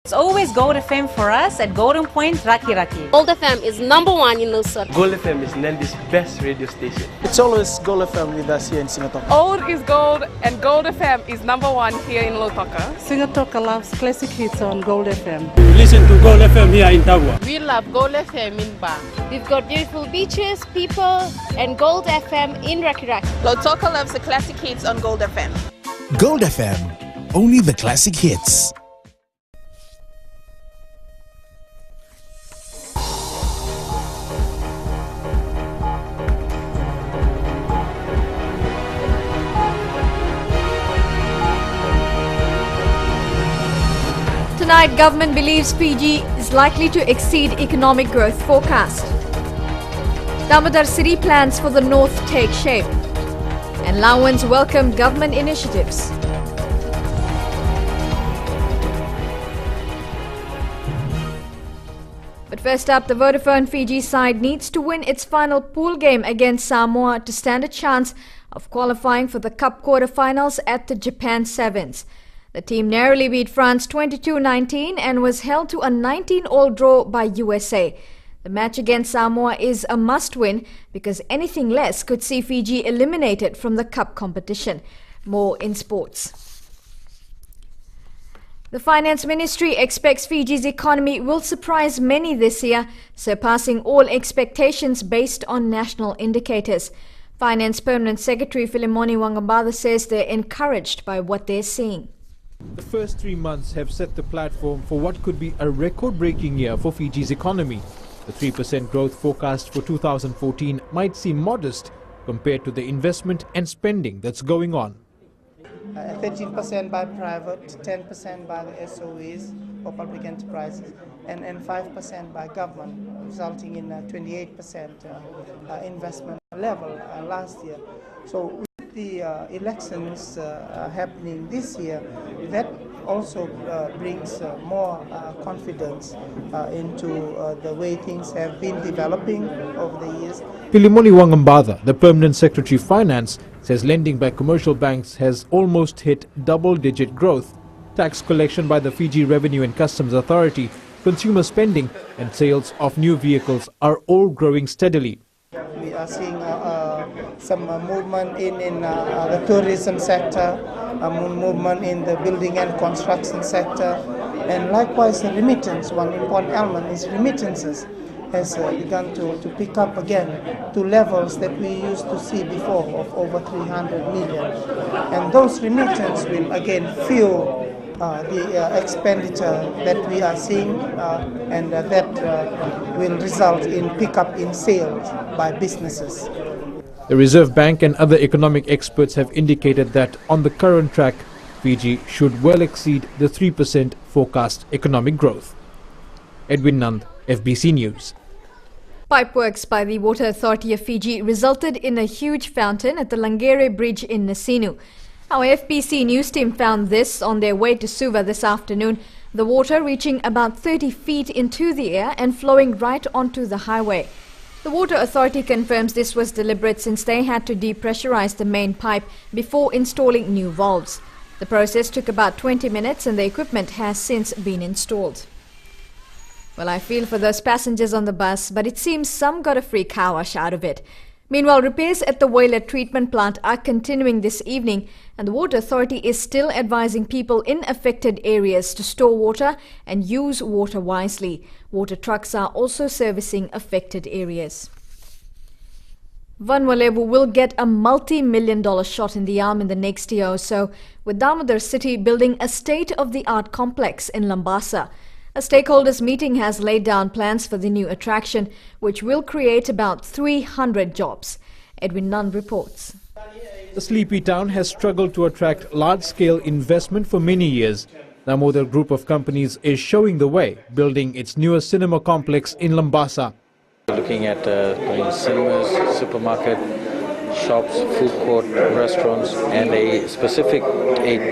It's always Gold FM for us at Golden Point, Raki Raki. Gold FM is #1 in Lusaka. Gold FM is Nandi's best radio station. It's always Gold FM with us here in Singapore. Old is gold and Gold FM is #1 here in Lusaka. Singapore loves classic hits on Gold FM. Listen to Gold FM here in Tagua. We love Gold FM in Ba. We've got beautiful beaches, people, and Gold FM in Raki Raki. Lautoka loves the classic hits on Gold FM. Gold FM, only the classic hits. Tonight, government believes Fiji is likely to exceed economic growth forecast. Damodar City plans for the north take shape. And Laoans welcome government initiatives. But first up, the Vodafone Fiji side needs to win its final pool game against Samoa to stand a chance of qualifying for the Cup quarterfinals at the Japan Sevens. The team narrowly beat France 22-19 and was held to a 19-all draw by USA. The match against Samoa is a must-win because anything less could see Fiji eliminated from the Cup competition. More in sports. The Finance Ministry expects Fiji's economy will surprise many this year, surpassing all expectations based on national indicators. Finance Permanent Secretary Filimoni Wangambada says they're encouraged by what they're seeing. The first 3 months have set the platform for what could be a record-breaking year for Fiji's economy. The 3% growth forecast for 2014 might seem modest compared to the investment and spending that's going on. 13% by private, 10% by the SOEs or public enterprises, and 5% by government, resulting in a 28% investment level last year. So with the elections happening this year, that also brings more confidence into the way things have been developing over the years. Filimoni Wangambada, the Permanent Secretary of Finance, says lending by commercial banks has almost hit double-digit growth. Tax collection by the Fiji Revenue and Customs Authority, consumer spending and sales of new vehicles are all growing steadily. We are seeing some movement in the tourism sector, movement in the building and construction sector, and likewise the remittance. One important element is remittances has begun to pick up again to levels that we used to see before of over 300 million. And those remittances will again fuel the expenditure that we are seeing, and that will result in pickup in sales by businesses. The Reserve Bank and other economic experts have indicated that on the current track, Fiji should well exceed the 3% forecast economic growth. Edwin Nand, FBC News. Pipeworks by the Water Authority of Fiji resulted in a huge fountain at the Langere Bridge in Nasinu. Our FBC News team found this on their way to Suva this afternoon, the water reaching about 30 feet into the air and flowing right onto the highway. The Water Authority confirms this was deliberate since they had to depressurize the main pipe before installing new valves. The process took about 20 minutes and the equipment has since been installed. Well, I feel for those passengers on the bus, but it seems some got a free car wash out of it. Meanwhile, repairs at the Whaler treatment plant are continuing this evening, and the Water Authority is still advising people in affected areas to store water and use water wisely. Water trucks are also servicing affected areas. Vanuatu will get a multi-million-dollar shot in the arm in the next year or so, with Damodar City building a state-of-the-art complex in Lambasa. A stakeholders meeting has laid down plans for the new attraction, which will create about 300 jobs. Edwin Nunn reports. The sleepy town has struggled to attract large-scale investment for many years. Damodar Group of companies is showing the way, building its newest cinema complex in Lambasa. Looking at cinemas, supermarket, shops, food court, restaurants, and a specific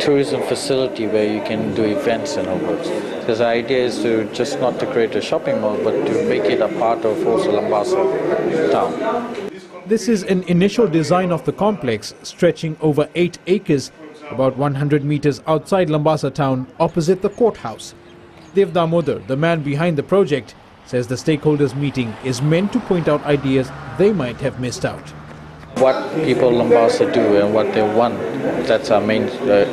tourism facility where you can do events and all those. Because the idea is to just not to create a shopping mall, but to make it a part of also Lambasa town. This is an initial design of the complex, stretching over 8 acres, about 100 meters outside Lambasa town, opposite the courthouse. Dev Damodar, the man behind the project, says the stakeholders meeting is meant to point out ideas they might have missed out. What people in Mombasa do and what they want, that's our main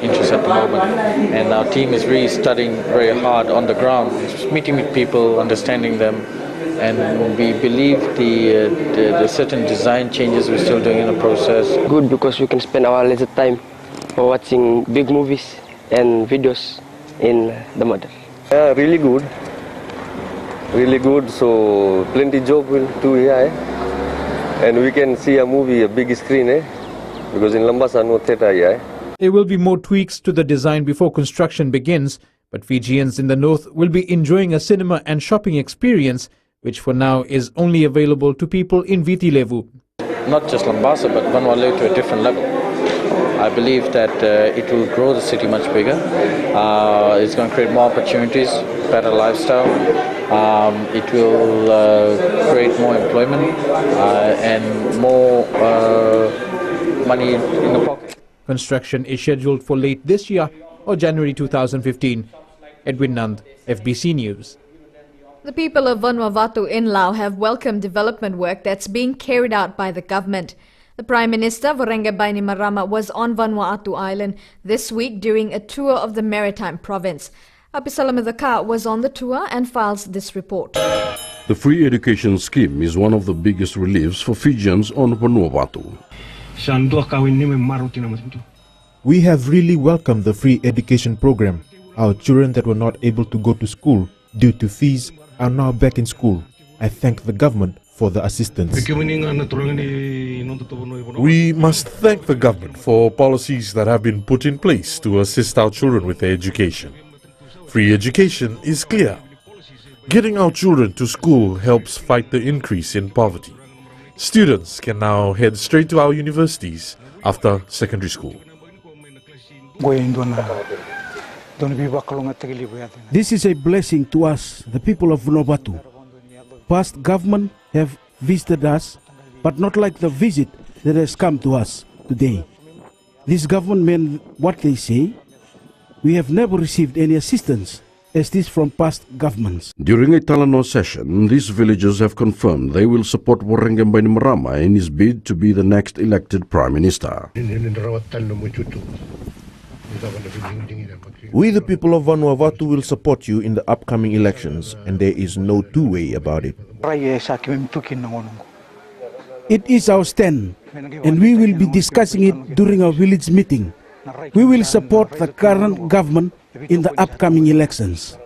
interest at the moment. And our team is really studying very hard on the ground, just meeting with people, understanding them. And we believe the certain design changes we're still doing in the process. Good, because we can spend our leisure time for watching big movies and videos in Damodar. Yeah, really good. Really good, so plenty job will do here. And we can see a movie, a big screen, because in Lambasa no theatre here. There will be more tweaks to the design before construction begins, but Fijians in the north will be enjoying a cinema and shopping experience, which for now is only available to people in Viti Levu. Not just Lambasa, but Vanuatu to a different level. I believe that it will grow the city much bigger. It's going to create more opportunities, better lifestyle. It will create more employment and more money in the pocket. Construction is scheduled for late this year or January 2015. Edwin Nand, FBC News. The people of Vanuatu in Laos have welcomed development work that's being carried out by the government. The Prime Minister, Vorenga Bainimarama, was on Vanuatu Island this week during a tour of the maritime province. Apisalamidaka was on the tour and files this report. The free education scheme is one of the biggest reliefs for Fijians on Vanuatu. We have really welcomed the free education program. Our children that were not able to go to school due to fees are now back in school. I thank the government for the assistance. We must thank the government for policies that have been put in place to assist our children with their education. Free education is clear. Getting our children to school helps fight the increase in poverty. Students can now head straight to our universities after secondary school. This is a blessing to us, the people of Vanuatu. Past government have visited us, but not like the visit that has come to us today. This government meant what they say. We have never received any assistance as this from past governments. During a Talanoa session, these villagers have confirmed they will support Vorenga Bainimarama in his bid to be the next elected Prime Minister. We, the people of Vanuatu, will support you in the upcoming elections, and there is no two-way about it. It is our stand, and we will be discussing it during our village meeting. We will support the current government in the upcoming elections.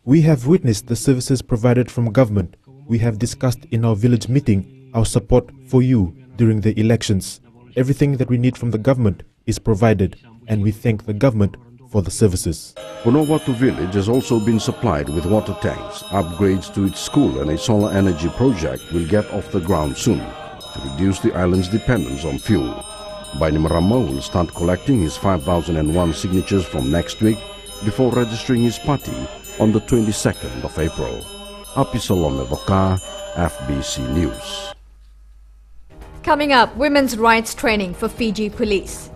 We have witnessed the services provided from government. We have discussed in our village meeting our support for you during the elections. Everything that we need from the government is provided, and we thank the government for the services. Vanuatu village has also been supplied with water tanks. Upgrades to its school and a solar energy project will get off the ground soon to reduce the island's dependence on fuel. Bainimarama will start collecting his 5,001 signatures from next week before registering his party on the 22nd of April. Apisalome Voka, FBC News. Coming up, women's rights training for Fiji police.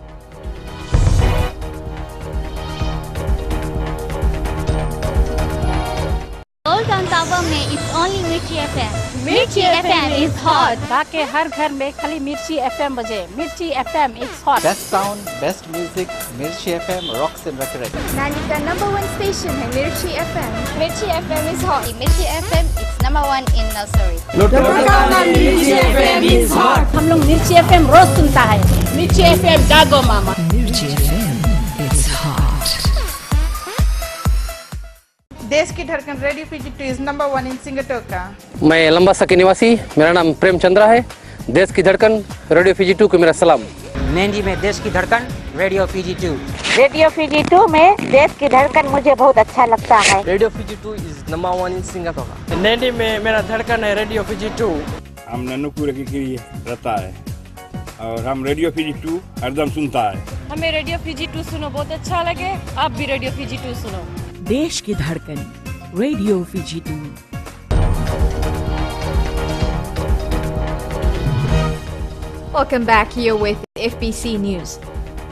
Old Town Tower में it's only Mirchi FM. Mirchi FM is hot. ताकि हर घर में खाली मिर्ची FM बजे. Mirchi FM it's hot. Best sound, best music. Mirchi FM rocks and records. Nani का #1 station है Mirchi FM. Mirchi FM is hot. Mirchi FM it's #1 in nursery. Mirchi FM is hot. हम लोग मिर्ची FM रोज सुनता है. Mirchi FM जागो मामा. Mirchi FM it's hot. देश की धड़कन radio Fiji 2 is #1 in Singatoka. मैं लंबासा के निवासी, मेरा नाम प्रेम चंद्रा है। देश की धड़कन रेडियो Fiji 2 को मेरा सलाम। नैनी में देश की धड़कन रेडियो Fiji 2। रेडियो Fiji 2 में देश की धड़कन मुझे बहुत अच्छा लगता है। Radio Fiji 2 is #1 in Singatoka। Naini में मेरा धड़कन है रेडियो Fiji 2। हम नन्नूपुर की रहता है और हम रेडियो Fiji 2 हरदम सुनता है। हमें रेडियो Fiji 2 सुनो बहुत अच्छा लगे। आप भी रेडियो Fiji 2 सुनो। देश की धड़कन radio Fiji 2। Welcome back here with FBC News.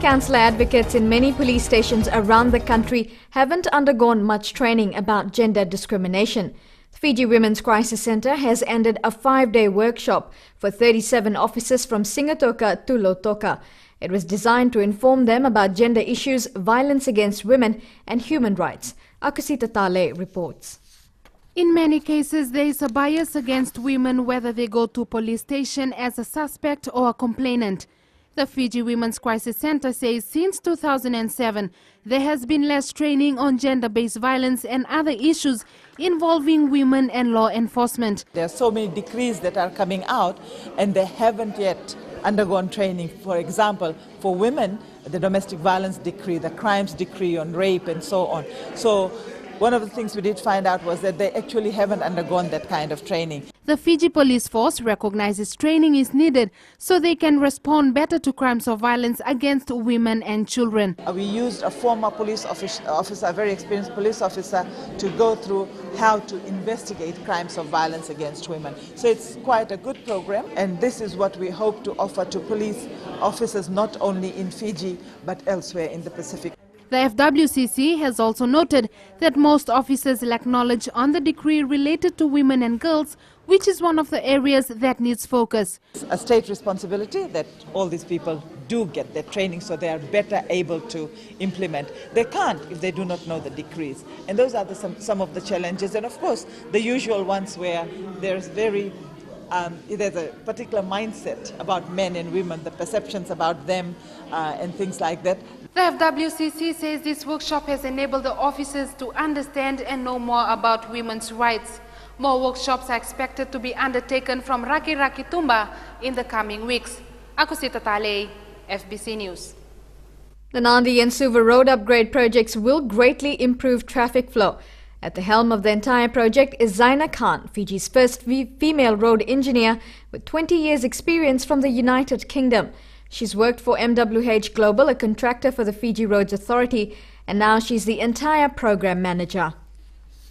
Councillor advocates in many police stations around the country haven't undergone much training about gender discrimination. The Fiji Women's Crisis Centre has ended a 5-day workshop for 37 officers from Singatoka to Lautoka. It was designed to inform them about gender issues, violence against women and human rights. Akusita Tale reports. In many cases, there is a bias against women whether they go to police station as a suspect or a complainant. The Fiji Women's Crisis Centre says since 2007, there has been less training on gender-based violence and other issues involving women and law enforcement. There are so many decrees that are coming out and they haven't yet undergone training. For example, for women, the domestic violence decree, the crimes decree on rape and so on. So one of the things we did find out was that they actually haven't undergone that kind of training. The Fiji Police Force recognizes training is needed so they can respond better to crimes of violence against women and children. We used a former police officer, a very experienced police officer, to go through how to investigate crimes of violence against women. So it's quite a good program, and this is what we hope to offer to police officers not only in Fiji but elsewhere in the Pacific. The FWCC has also noted that most officers lack knowledge on the decree related to women and girls, which is one of the areas that needs focus. It's a state responsibility that all these people do get their training so they are better able to implement. They can't if they do not know the decrees. And those are some of the challenges. And of course, the usual ones where there's there's a particular mindset about men and women, the perceptions about them and things like that. The FWCC says this workshop has enabled the officers to understand and know more about women's rights. More workshops are expected to be undertaken from Raki Raki Tumba in the coming weeks. Akusita Tale, FBC News. The Nandi and Suva road upgrade projects will greatly improve traffic flow. At the helm of the entire project is Zaina Khan, Fiji's first female road engineer with 20 years' experience from the United Kingdom. She's worked for MWH Global, a contractor for the Fiji Roads Authority, and now she's the entire program manager.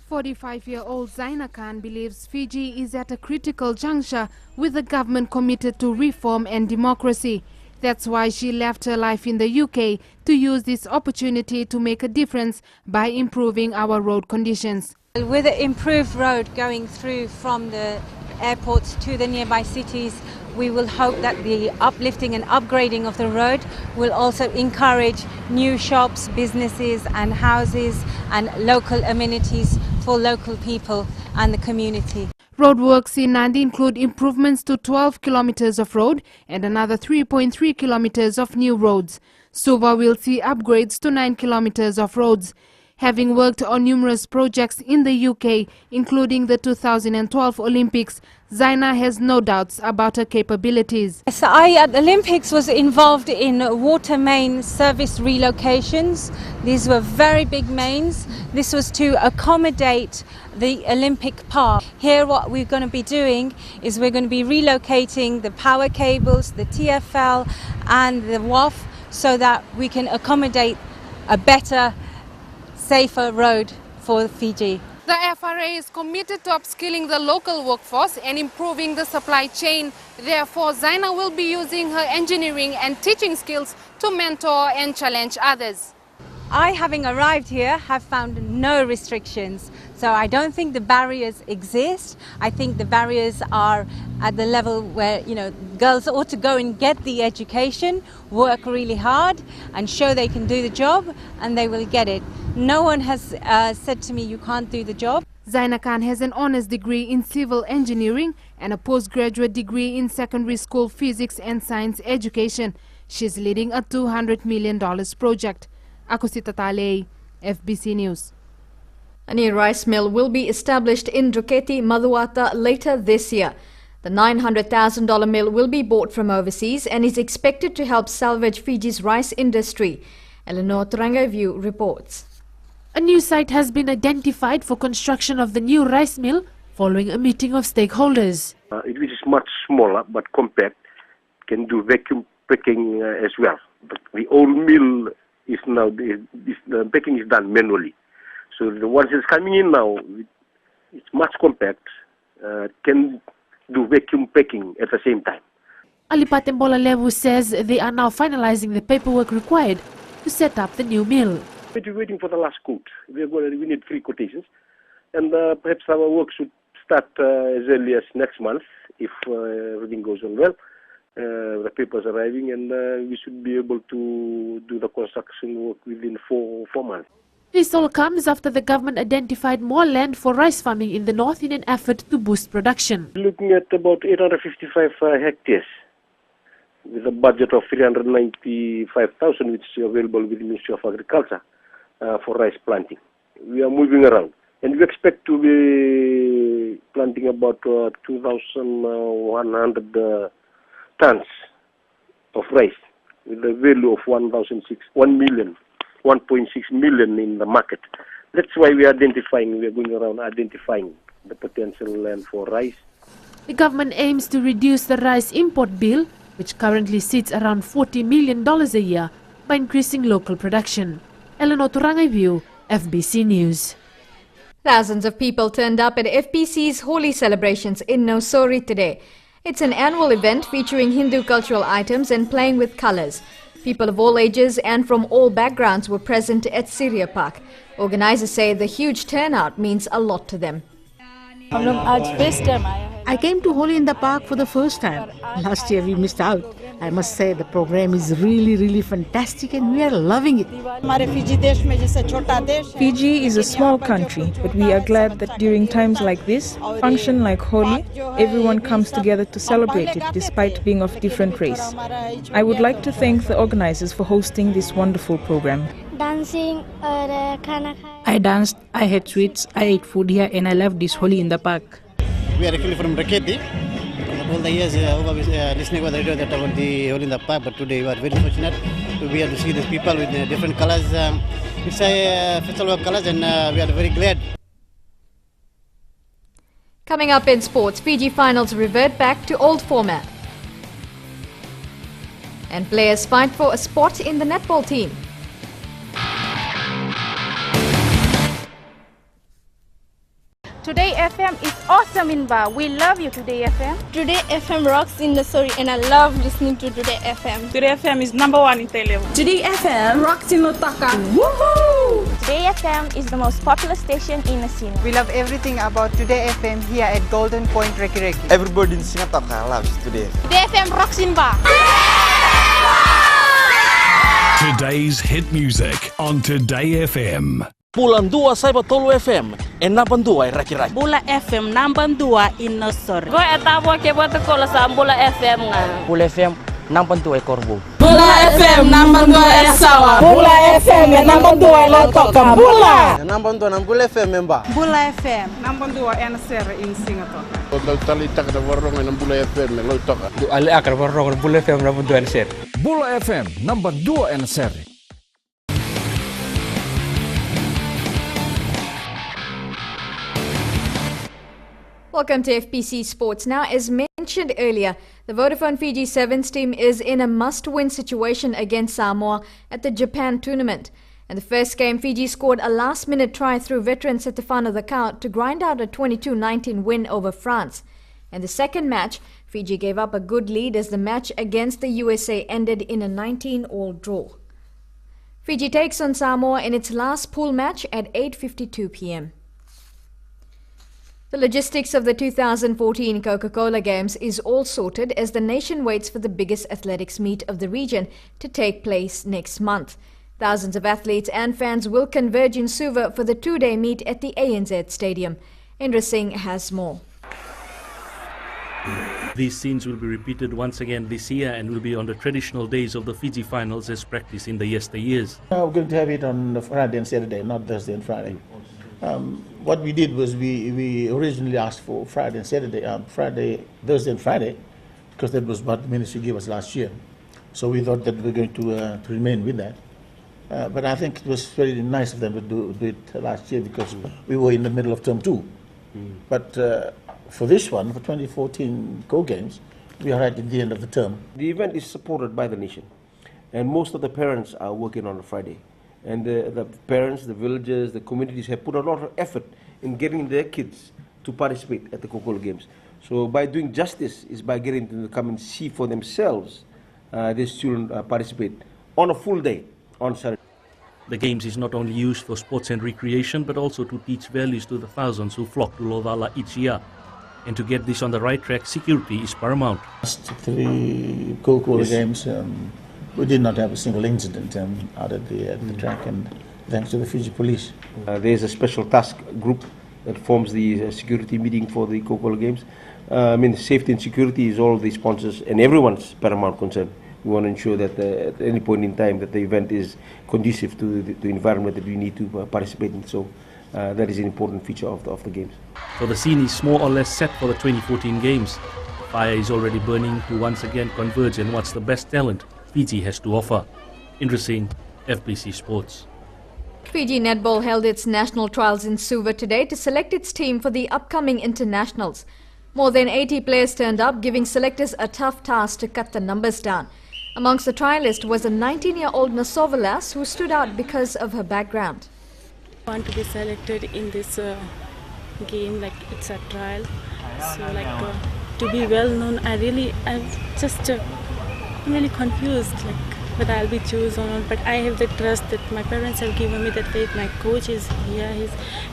45-year-old Zaina Khan believes Fiji is at a critical juncture with the government committed to reform and democracy. That's why she left her life in the UK to use this opportunity to make a difference by improving our road conditions. With the improved road going through from the airports to the nearby cities, we will hope that the uplifting and upgrading of the road will also encourage new shops, businesses and houses and local amenities for local people and the community. Roadworks in Nandi include improvements to 12 kilometers of road and another 3.3 kilometers of new roads. Suva will see upgrades to 9 kilometers of roads. Having worked on numerous projects in the UK, including the 2012 Olympics, Zaina has no doubts about her capabilities. So I at the Olympics was involved in water main service relocations. These were very big mains. This was to accommodate the Olympic Park. Here what we're going to be doing is we're going to be relocating the power cables, the TFL and the WAF so that we can accommodate a better, safer road for Fiji. The FRA is committed to upskilling the local workforce and improving the supply chain. Therefore, Zaina will be using her engineering and teaching skills to mentor and challenge others. I, having arrived here, have found no restrictions. So I don't think the barriers exist. I think the barriers are at the level where, girls ought to go and get the education, work really hard and show they can do the job and they will get it. No one has said to me you can't do the job. Zaina Khan has an honours degree in civil engineering and a postgraduate degree in secondary school physics and science education. She's leading a $200 million project. Akusita Tale, FBC News. A new rice mill will be established in Druketi, Maduata later this year. The $900,000 mill will be bought from overseas and is expected to help salvage Fiji's rice industry. Eleanor Turangaview reports. A new site has been identified for construction of the new rice mill following a meeting of stakeholders. It is much smaller but compact, can do vacuum packing as well. But the old mill is now, the packing is done manually. So the one that's coming in now, it's much compact, can do vacuum packing at the same time. Alipatembola Levu says they are now finalizing the paperwork required to set up the new mill. We're waiting for the last quote. We need 3 quotations. And perhaps our work should start as early as next month if everything goes on well. The papers arriving, and we should be able to do the construction work within 4 months. This all comes after the government identified more land for rice farming in the north in an effort to boost production. Looking at about 855 hectares with a budget of 395,000, which is available with the Ministry of Agriculture for rice planting. We are moving around, and we expect to be planting about 2,100 tons of rice with a value of 1.6 million in the market. That's why we are going around identifying the potential land for rice. The government aims to reduce the rice import bill, which currently sits around $40 million a year, by increasing local production. Eleanor Turangai View, FBC News. Thousands of people turned up at FBC's Holi celebrations in Nosori today. It's an annual event featuring Hindu cultural items and playing with colors. People of all ages and from all backgrounds were present at Syria Park. Organizers say the huge turnout means a lot to them. I came to Holi in the park for the first time. Last year we missed out. I must say the program is really fantastic and we are loving it. Fiji is a small country, but we are glad that during times like this, function like Holi, everyone comes together to celebrate it despite being of different race. I would like to thank the organizers for hosting this wonderful program. Dancing or I danced, I had sweets, I ate food here and I loved this Holi in the park. We are actually from Raketi. All the years listening to the radio that about the Holi in the park, but today we are very fortunate to be able to see these people with different colors. It's a festival of colors and we are very glad. Coming up in sports, Fiji finals revert back to old format. And players fight for a spot in the netball team. Today FM is awesome in Ba. We love you, Today FM. Today FM rocks in the story and I love listening to Today FM. Today FM is #1 in Telev. Today FM rocks in Lotaka. Woohoo! Today FM is the most popular station in Nasino. We love everything about Today FM here at Golden Point Reki. Everybody in Singapore loves Today FM. Today FM rocks in Ba. Today's hit music on Today FM. Bulan 2 saya Tolu FM, 62 Raki-Raki. Bula FM 62 in Nosori. Go etapo ke boto ko sa Bula FM nga. Bula FM 62 Korbo. Bula FM 62 Sawa. Bula FM 62 Lotoka. Bula. 62 Bula FM member. Bula FM 62 NSR in Singapore. Kalau tali tak ada warung yang Bula FM Lotoka. Ali akar warung Bula FM 62 NSR. Bula FM 62 NSR. Welcome to FBC Sports. Now, as mentioned earlier, the Vodafone Fiji Sevens team is in a must-win situation against Samoa at the Japan tournament. In the first game, Fiji scored a last-minute try through veteran Setefano Thakau to grind out a 22-19 win over France. In the second match, Fiji gave up a good lead as the match against the USA ended in a 19-all draw. Fiji takes on Samoa in its last pool match at 8:52 p.m. The logistics of the 2014 Coca-Cola Games is all sorted as the nation waits for the biggest athletics meet of the region to take place next month. Thousands of athletes and fans will converge in Suva for the two-day meet at the ANZ Stadium. Indra Singh has more. These scenes will be repeated once again this year and will be on the traditional days of the Fiji finals as practiced in the yesteryears. We're going to have it on Friday and Saturday, not Thursday and Friday. What we did was we originally asked for Friday and Saturday, Thursday and Friday, because that was what the ministry gave us last year. So we thought that we were going to remain with that. But I think it was very nice of them to do it last year because we were in the middle of term 2. But for this one, for 2014 Games, we are right at the end of the term. The event is supported by the nation, and most of the parents are working on a Friday. And the parents, the villagers, the communities have put a lot of effort in getting their kids to participate at the Coca-Cola Games. So by doing justice is by getting them to come and see for themselves these children participate on a full day on Saturday. The Games is not only used for sports and recreation, but also to teach values to the thousands who flock to Lovala each year. And to get this on the right track, security is paramount. Last 3 Coca-Cola Games, we did not have a single incident out at the track, and thanks to the Fiji police. There's a special task group that forms the security meeting for the Coca-Cola Games. I mean, safety and security is all the sponsors and everyone's paramount concern. We want to ensure that at any point in time that the event is conducive to the environment that we need to participate in. So that is an important feature of the Games. So the scene is more or less set for the 2014 Games. Fire is already burning to once again converge and what's the best talent Fiji has to offer. Interesting, FBC Sports. Fiji Netball held its national trials in Suva today to select its team for the upcoming internationals. More than 80 players turned up, giving selectors a tough task to cut the numbers down. Amongst the trialists was a 19-year-old Nasova lass who stood out because of her background. I want to be selected in this game, like it's a trial. So like to be well known, I'm really confused, like whether I'll be chosen or not. But I have the trust that my parents have given me that faith. My coach is here. He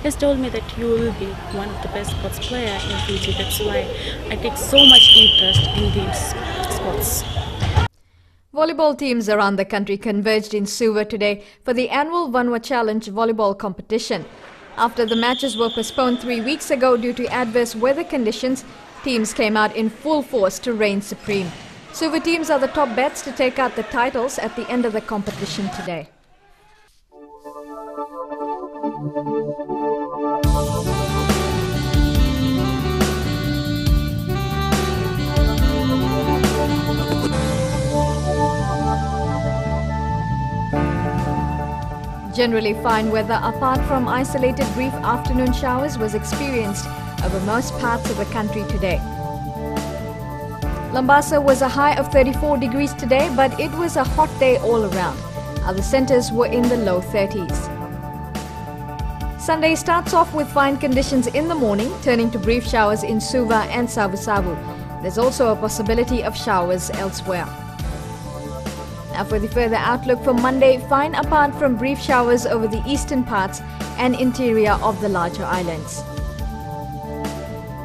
has told me that you will be one of the best sports players in Fiji. That's why I take so much interest in these sports. Volleyball teams around the country converged in Suva today for the annual Vanua Challenge volleyball competition. After the matches were postponed 3 weeks ago due to adverse weather conditions, teams came out in full force to reign supreme. Suva teams are the top bets to take out the titles at the end of the competition today. Generally fine weather apart from isolated brief afternoon showers was experienced over most parts of the country today. Lambasa was a high of 34 degrees today, but it was a hot day all around. Other centres were in the low 30s. Sunday starts off with fine conditions in the morning, turning to brief showers in Suva and Savu-Savu. There's also a possibility of showers elsewhere. Now for the further outlook for Monday, fine apart from brief showers over the eastern parts and interior of the larger islands.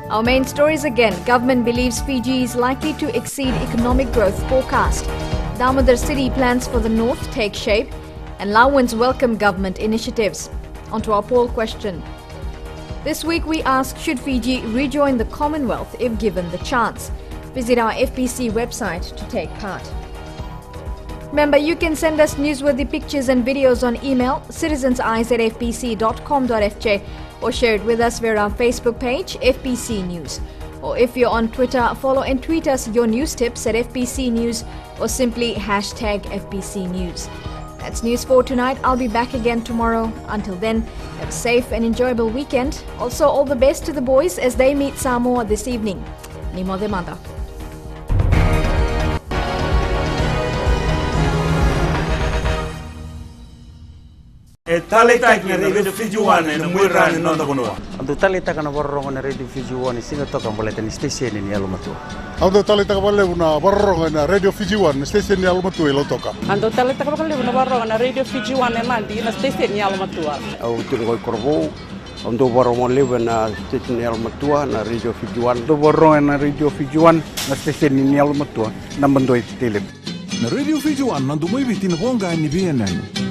Our main stories again. Government believes Fiji is likely to exceed economic growth forecast. Damodar City plans for the north take shape, and Lauans welcome government initiatives. On to our poll question. This week we ask, should Fiji rejoin the Commonwealth if given the chance? Visit our FBC website to take part. Remember, you can send us newsworthy pictures and videos on email citizenseyes@fbc.com.fj or share it with us via our Facebook page, FBC News. Or if you're on Twitter, follow and tweet us your news tips at FBC News or simply hashtag FBC News. That's news for tonight. I'll be back again tomorrow. Until then, have a safe and enjoyable weekend. Also, all the best to the boys as they meet Samoa this evening. Nimo de Manda. Talita na Radio Fiji One na mwira ni nonda konoa. Ando talita kana borro na Radio Fiji One singa toka boleta ni station ni alumatu. Ando talita ka bale una borro na Radio Fiji One station ni alumatu elo toka. Ando talita ka bale una borro na Radio Fiji One na mandi na station ni alumatu. Au tuko korbo ando borro mo leve na station ni alumatu na Radio Fiji One. Ando borro na Radio Fiji One na station ni alumatu na mandoi tele. Na Radio Fiji One ando mo ibiti na bonga ni BNN.